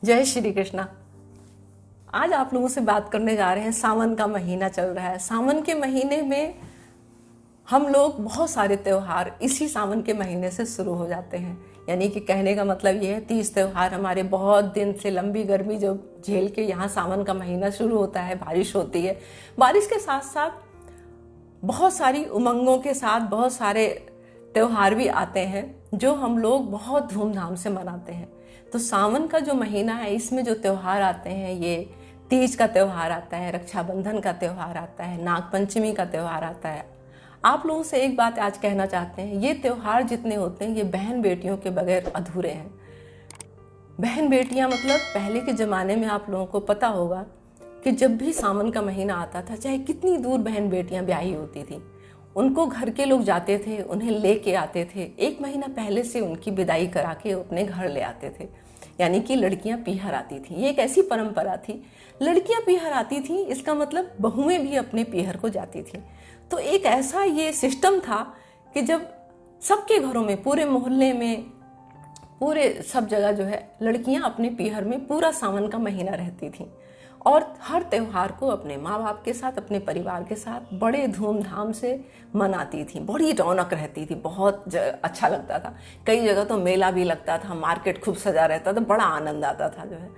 जय श्री कृष्णा। आज आप लोगों से बात करने जा रहे हैं। सावन का महीना चल रहा है। सावन के महीने में हम लोग बहुत सारे त्योहार इसी सावन के महीने से शुरू हो जाते हैं। यानी कि कहने का मतलब ये है 30 त्योहार हमारे बहुत दिन से लंबी गर्मी जो झेल के यहाँ सावन का महीना शुरू होता है, बारिश होती है। बारिश के साथ साथ बहुत सारी उमंगों के साथ बहुत सारे त्योहार भी आते हैं जो हम लोग बहुत धूमधाम से मनाते हैं। तो सावन का जो महीना है इसमें जो त्योहार आते हैं, ये तीज का त्योहार आता है, रक्षाबंधन का त्योहार आता है, नाग पंचमी का त्योहार आता है। आप लोगों से एक बात आज कहना चाहते हैं, ये त्योहार जितने होते हैं ये बहन बेटियों के बगैर अधूरे हैं। बहन बेटियां मतलब पहले के ज़माने में आप लोगों को पता होगा कि जब भी सावन का महीना आता था, चाहे कितनी दूर बहन बेटियां ब्याही होती थी, उनको घर के लोग जाते थे, उन्हें लेके आते थे। 1 महीना पहले से उनकी विदाई करा के अपने घर ले आते थे। यानी कि लड़कियां पीहर आती थी। ये एक ऐसी परंपरा थी, लड़कियां पीहर आती थी, इसका मतलब बहुएं भी अपने पीहर को जाती थी। तो एक ऐसा ये सिस्टम था कि जब सबके घरों में, पूरे मोहल्ले में, पूरे सब जगह जो है लड़कियां अपने पीहर में पूरा सावन का महीना रहती थी और हर त्योहार को अपने माँ बाप के साथ, अपने परिवार के साथ बड़े धूमधाम से मनाती थी। बड़ी रौनक रहती थी, बहुत अच्छा लगता था। कई जगह तो मेला भी लगता था, मार्केट खूब सजा रहता था, बड़ा आनंद आता था जो है।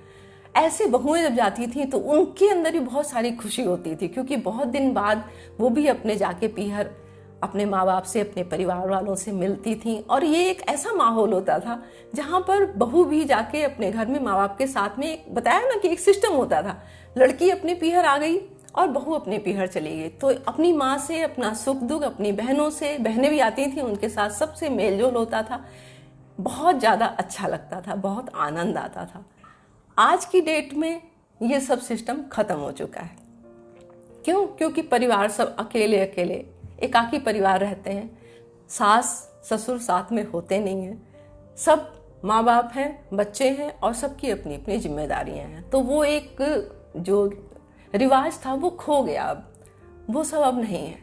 ऐसे बहुएं जब जाती थी तो उनके अंदर भी बहुत सारी खुशी होती थी, क्योंकि बहुत दिन बाद वो भी अपने जाके पीहर अपने माँ बाप से, अपने परिवार वालों से मिलती थी। और ये एक ऐसा माहौल होता था जहाँ पर बहू भी जाके अपने घर में माँ बाप के साथ में, एक बताया ना कि एक सिस्टम होता था, लड़की अपने पीहर आ गई और बहू अपने पीहर चली गई। तो अपनी माँ से अपना सुख दुख, अपनी बहनों से, बहनें भी आती थी, उनके साथ सबसे मेल जोल होता था। बहुत ज़्यादा अच्छा लगता था, बहुत आनंद आता था। आज की डेट में ये सब सिस्टम खत्म हो चुका है। क्यों? क्योंकि परिवार सब अकेले अकेले एकाकी परिवार रहते हैं। सास ससुर साथ में होते नहीं हैं। सब माँ बाप हैं, बच्चे हैं और सबकी अपनी अपनी जिम्मेदारियां हैं। तो वो एक जो रिवाज था वो खो गया। अब वो सब अब नहीं है।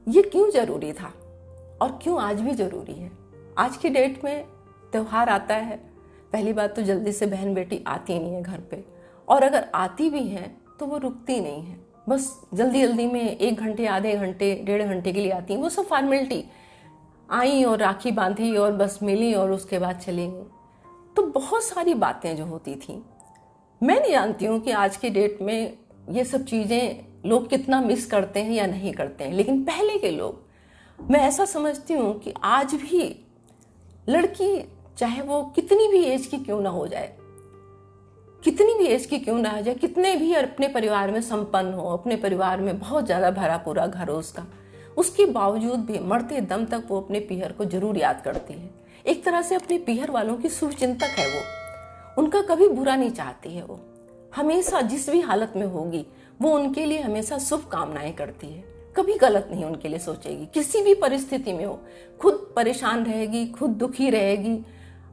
ये क्यों जरूरी था और क्यों आज भी जरूरी है? आज की डेट में त्योहार आता है, पहली बात तो जल्दी से बहन बेटी आती नहीं है घर पे, और अगर आती भी हैं तो वो रुकती नहीं है। बस जल्दी जल्दी में 1 घंटे, आधे घंटे, 1.5 घंटे के लिए आती हैं। वो सब फॉर्मेलिटी, आई और राखी बांधी और बस मिली और उसके बाद चली गई। तो बहुत सारी बातें जो होती थी, मैं नहीं जानती हूँ कि आज की डेट में ये सब चीज़ें लोग कितना मिस करते हैं या नहीं करते हैं। लेकिन पहले के लोग, मैं ऐसा समझती हूँ कि आज भी लड़की चाहे वो कितनी भी एज की क्यों ना हो जाए, कितनी भी एज की क्यों ना हो जाए, कितने भी अपने परिवार में संपन्न हो, अपने परिवार में बहुत ज़्यादा भरा पूरा घर हो उसका, उसके बावजूद भी मरते दम तक वो अपने पीहर को जरूर याद करती है। एक तरह से अपने पीहर वालों की शुभचिंतक है वो, उनका कभी बुरा नहीं चाहती है। वो हमेशा जिस भी हालत में होगी वो उनके लिए हमेशा शुभ कामनाएं करती है, कभी गलत नहीं उनके लिए सोचेगी। किसी भी परिस्थिति में हो, खुद परेशान रहेगी, खुद दुखी रहेगी।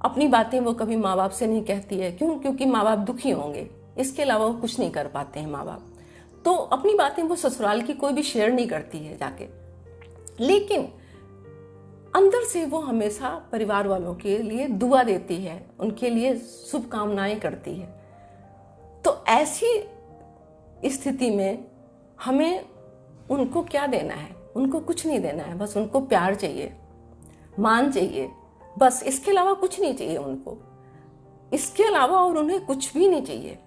अपनी बातें वो कभी माँ बाप से नहीं कहती है। क्यों? क्योंकि माँ बाप दुखी होंगे, इसके अलावा वो कुछ नहीं कर पाते हैं माँ बाप। तो अपनी बातें वो ससुराल की कोई भी शेयर नहीं करती है जाके, लेकिन अंदर से वो हमेशा परिवार वालों के लिए दुआ देती है, उनके लिए शुभकामनाएं करती है। तो ऐसी स्थिति में हमें उनको क्या देना है? उनको कुछ नहीं देना है। बस उनको प्यार चाहिए, मान चाहिए, बस इसके अलावा कुछ नहीं चाहिए उनको। इसके अलावा और उन्हें कुछ भी नहीं चाहिए।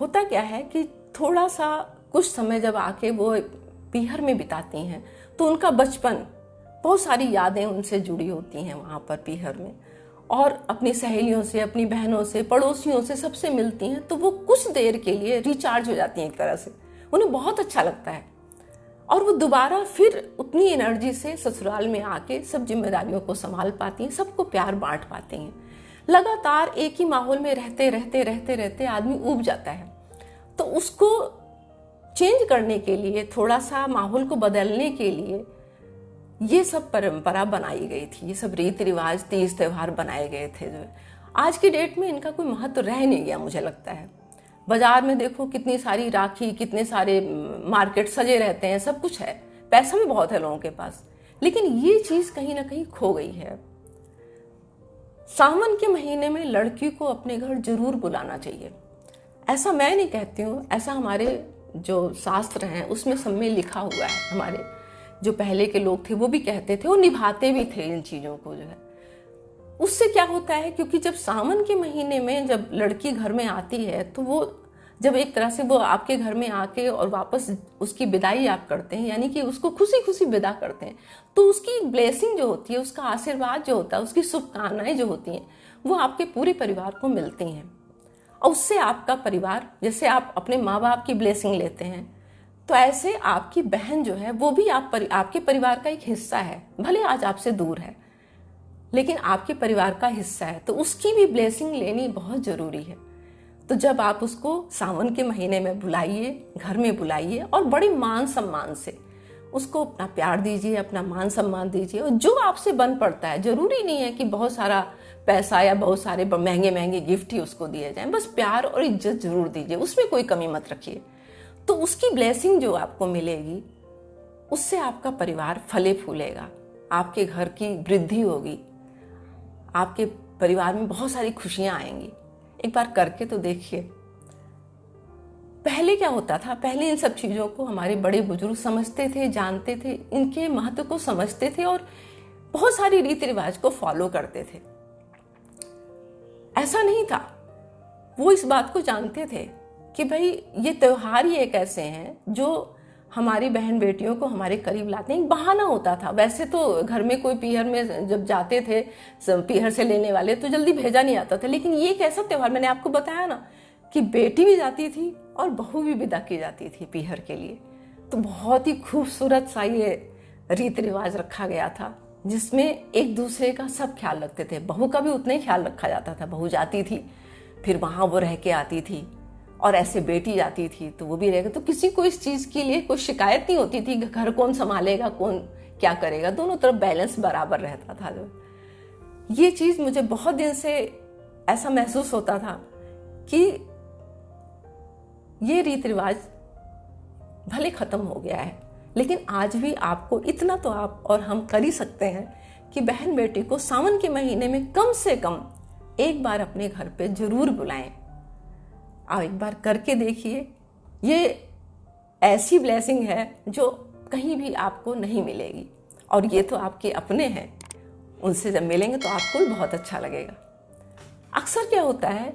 होता क्या है कि थोड़ा सा कुछ समय जब आके वो पीहर में बिताती हैं तो उनका बचपन, बहुत सारी यादें उनसे जुड़ी होती हैं वहाँ पर पीहर में, और अपनी सहेलियों से, अपनी बहनों से, पड़ोसियों से सबसे मिलती हैं। तो वो कुछ देर के लिए रिचार्ज हो जाती हैं एक तरह से, उन्हें बहुत अच्छा लगता है और वो दोबारा फिर उतनी एनर्जी से ससुराल में आके सब जिम्मेदारियों को संभाल पाती हैं, सबको प्यार बांट पाती हैं। लगातार एक ही माहौल में रहते रहते रहते रहते आदमी ऊब जाता है। तो उसको चेंज करने के लिए, थोड़ा सा माहौल को बदलने के लिए ये सब परंपरा बनाई गई थी, ये सब रीति रिवाज, तीज त्योहार बनाए गए थे। जो आज की डेट में इनका कोई महत्व रह नहीं गया मुझे लगता है। बाजार में देखो कितनी सारी राखी, कितने सारे मार्केट सजे रहते हैं, सब कुछ है, पैसा भी बहुत है लोगों के पास, लेकिन ये चीज कहीं ना कहीं खो गई है। सावन के महीने में लड़की को अपने घर जरूर बुलाना चाहिए। ऐसा मैं नहीं कहती हूँ, ऐसा हमारे जो शास्त्र हैं उसमें सब में लिखा हुआ है। हमारे जो पहले के लोग थे वो भी कहते थे और निभाते भी थे इन चीज़ों को जो है। उससे क्या होता है, क्योंकि जब सावन के महीने में जब लड़की घर में आती है तो वो जब एक तरह से वो आपके घर में आके और वापस उसकी विदाई आप करते हैं, यानी कि उसको खुशी खुशी विदा करते हैं, तो उसकी ब्लेसिंग जो होती है, उसका आशीर्वाद जो होता है, उसकी शुभकामनाएं जो होती हैं वो आपके पूरे परिवार को मिलती हैं। और उससे आपका परिवार, जैसे आप अपने माँ बाप की ब्लेसिंग लेते हैं, तो ऐसे आपकी बहन जो है वो भी आपके परिवार का एक हिस्सा है। भले आज आपसे दूर है लेकिन आपके परिवार का हिस्सा है, तो उसकी भी ब्लेसिंग लेनी बहुत ज़रूरी है। तो जब आप उसको सावन के महीने में बुलाइए, घर में बुलाइए और बड़े मान सम्मान से उसको अपना प्यार दीजिए, अपना मान सम्मान दीजिए। और जो आपसे बन पड़ता है, जरूरी नहीं है कि बहुत सारा पैसा या बहुत सारे महंगे महंगे गिफ्ट ही उसको दिए जाएं, बस प्यार और इज्जत जरूर दीजिए, उसमें कोई कमी मत रखिए। तो उसकी ब्लेसिंग जो आपको मिलेगी उससे आपका परिवार फले फूलेगा, आपके घर की वृद्धि होगी, आपके परिवार में बहुत सारी खुशियां आएंगी। एक बार करके तो देखिए। पहले क्या होता था, पहले इन सब चीज़ों को हमारे बड़े बुजुर्ग समझते थे, जानते थे, इनके महत्व को समझते थे और बहुत सारी रीति रिवाज को फॉलो करते थे। ऐसा नहीं था, वो इस बात को जानते थे कि भाई ये त्योहार ही एक ऐसे हैं जो हमारी बहन बेटियों को हमारे करीब लाते हैं। एक बहाना होता था। वैसे तो घर में कोई पीहर में जब जाते थे, पीहर से लेने वाले, तो जल्दी भेजा नहीं आता था। लेकिन ये एक ऐसा त्योहार, मैंने आपको बताया ना कि बेटी भी जाती थी और बहू भी विदा की जाती थी पीहर के लिए। तो बहुत ही खूबसूरत सा ये रीति रिवाज रखा गया था, जिसमें एक दूसरे का सब ख्याल रखते थे। बहू का भी उतना ही ख्याल रखा जाता था। बहू जाती थी, फिर वहाँ वो रह के आती थी, और ऐसे बेटी जाती थी तो वो भी रहेगा। तो किसी को इस चीज़ के लिए कोई शिकायत नहीं होती थी, घर कौन संभालेगा, कौन क्या करेगा, दोनों तरफ बैलेंस बराबर रहता था। जो ये चीज़ मुझे बहुत दिन से ऐसा महसूस होता था कि ये रीति रिवाज भले ख़त्म हो गया है, लेकिन आज भी आपको इतना तो आप और हम कर ही सकते हैं कि बहन बेटी को सावन के महीने में कम से कम एक बार अपने घर पे जरूर बुलाएं। आप एक बार करके देखिए। ये ऐसी ब्लेसिंग है जो कहीं भी आपको नहीं मिलेगी, और ये तो आपके अपने हैं, उनसे जब मिलेंगे तो आपको भी बहुत अच्छा लगेगा। अक्सर क्या होता है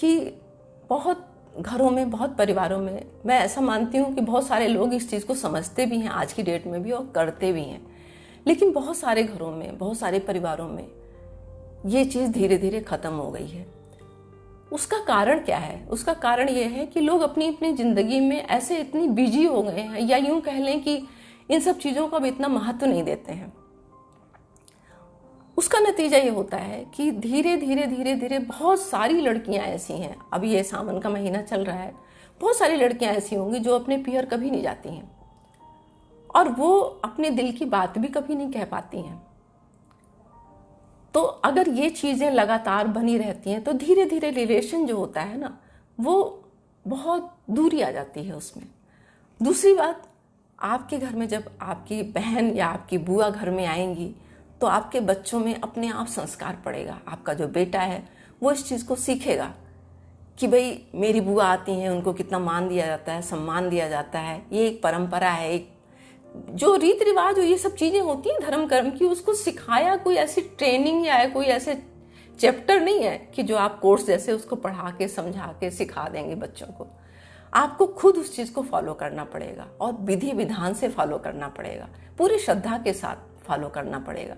कि बहुत घरों में, बहुत परिवारों में, मैं ऐसा मानती हूँ कि बहुत सारे लोग इस चीज़ को समझते भी हैं आज की डेट में भी और करते भी हैं, लेकिन बहुत सारे घरों में, बहुत सारे परिवारों में ये चीज़ धीरे धीरे ख़त्म हो गई है। उसका कारण क्या है? उसका कारण यह है कि लोग अपनी अपनी ज़िंदगी में ऐसे इतनी बिजी हो गए हैं, या यूं कह लें कि इन सब चीज़ों का भी इतना महत्व नहीं देते हैं। उसका नतीजा ये होता है कि धीरे धीरे धीरे धीरे बहुत सारी लड़कियां ऐसी हैं, अभी ये सावन का महीना चल रहा है, बहुत सारी लड़कियां ऐसी होंगी जो अपने पीहर कभी नहीं जाती हैं और वो अपने दिल की बात भी कभी नहीं कह पाती हैं। तो अगर ये चीज़ें लगातार बनी रहती हैं तो धीरे धीरे रिलेशन जो होता है ना, वो बहुत दूरी आ जाती है उसमें। दूसरी बात, आपके घर में जब आपकी बहन या आपकी बुआ घर में आएंगी तो आपके बच्चों में अपने आप संस्कार पड़ेगा। आपका जो बेटा है वो इस चीज़ को सीखेगा कि भाई मेरी बुआ आती हैं, उनको कितना मान दिया जाता है, सम्मान दिया जाता है। ये एक परंपरा है, एक जो रीति रिवाज, ये सब चीज़ें होती हैं धर्म कर्म की, उसको सिखाया कोई ऐसी ट्रेनिंग या कोई ऐसे चैप्टर नहीं है कि जो आप कोर्स जैसे उसको पढ़ा के समझा के सिखा देंगे बच्चों को। आपको खुद उस चीज़ को फॉलो करना पड़ेगा और विधि विधान से फॉलो करना पड़ेगा, पूरी श्रद्धा के साथ फॉलो करना पड़ेगा।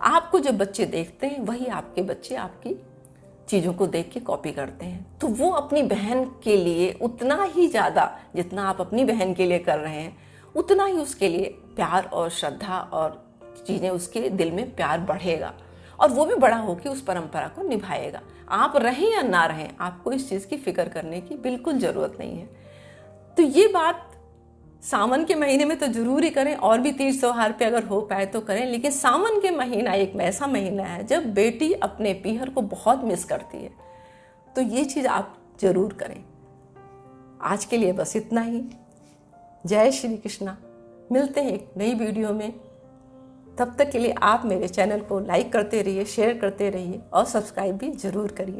आपको जब बच्चे देखते हैं वही आपके बच्चे आपकी चीज़ों को देख के कॉपी करते हैं, तो वो अपनी बहन के लिए उतना ही ज़्यादा, जितना आप अपनी बहन के लिए कर रहे हैं, उतना ही उसके लिए प्यार और श्रद्धा और चीज़ें, उसके दिल में प्यार बढ़ेगा और वो भी बड़ा होकर उस परंपरा को निभाएगा। आप रहें या ना रहें, आपको इस चीज़ की फिक्र करने की बिल्कुल ज़रूरत नहीं है। तो ये बात सावन के महीने में तो जरूर ही करें, और भी तीज त्योहार पे अगर हो पाए तो करें, लेकिन सावन के महीना एक ऐसा महीना है जब बेटी अपने पीहर को बहुत मिस करती है, तो ये चीज़ आप जरूर करें। आज के लिए बस इतना ही। जय श्री कृष्णा। मिलते हैं एक नई वीडियो में। तब तक के लिए आप मेरे चैनल को लाइक करते रहिए, शेयर करते रहिए और सब्सक्राइब भी जरूर करिए।